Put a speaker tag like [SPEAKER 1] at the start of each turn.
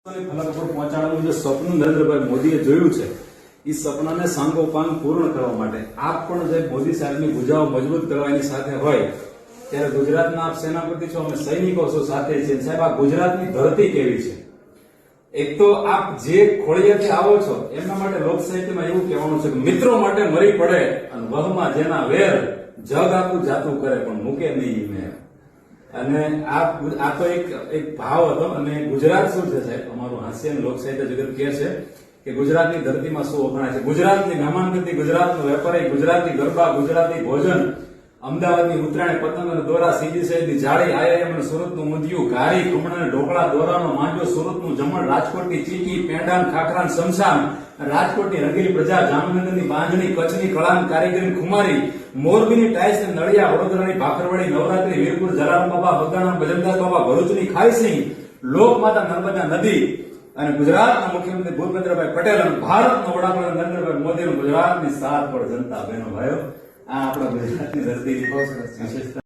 [SPEAKER 1] ફલક પર પહોંચાડવાનું જે સપનું નરેન્દ્રભાઈ મોદીએ જોયું છે એ સપનાને સાંગોપાંગ પૂર્ણ કરવા માટે આપ પણ જે મોદી સાહેબની ભુજાઓ મજબૂત કરવાની સાથે હોય ત્યારે ગુજરાતના આપ સેનાપતિ છો અમે સૈનિકો છો સાથે છે સાહેબ આ ગુજરાતની ધરતી કેવી છે એક તો આપ જે ખોળિયાથી આવો છો એમના માટે લોક સાહિત્યમાં એવું કહેવાનું છે કે મિત્રો માટે મરી પડે અને વહમાં જેના વેર જગ આખું જાતું કરે પણ મૂકે નહીં મેં અને આ તો એક ભાવ હતો અને ગુજરાત શું છે સાહેબ અમારું હાસ્ય લોક સાહિત્ય જગત કહે છે કે ગુજરાતની ધરતીમાં શું વખણાય છે ગુજરાતની મહેમાનગતિ ગુજરાતનો વેપારી ગુજરાતી ગરબા ગુજરાતી ભોજન અમદાવાદની ઉત્તરાયણ પતંગ અને દોરા સીજી સહિતની જાળી આઈઆઈએમ અને સુરતનું મુંદિયું ઘારી ખમણ અને ઢોકળા દોરાનો માંડવો સુરતનું જમણ રાજકોટની ચીકી પેંડાન ખાખરાન સમસાન રાજકોટની રંગીલી પ્રજા જામનગરની બાંધણી કચ્છની કળાન કારીગરી ખુમારી મોરબીની ટાઈસ અને નળિયા વડોદરાની ભાખરવડી નવરાત્રી વીરપુર જલારામ બાબા બગદાણા ભજનદાસ બાબા ભરૂચની ખાઈસિંગ લોકમાતા નર્મદા નદી અને ગુજરાતના મુખ્યમંત્રી ભૂપેન્દ્રભાઈ પટેલ અને ભારતના વડાપ્રધાન નરેન્દ્રભાઈ મોદી ગુજરાતની સાત પર જનતા બહેનો ભાઈઓ આ આપણા ગુજરાતની ધરતી વિશેષતા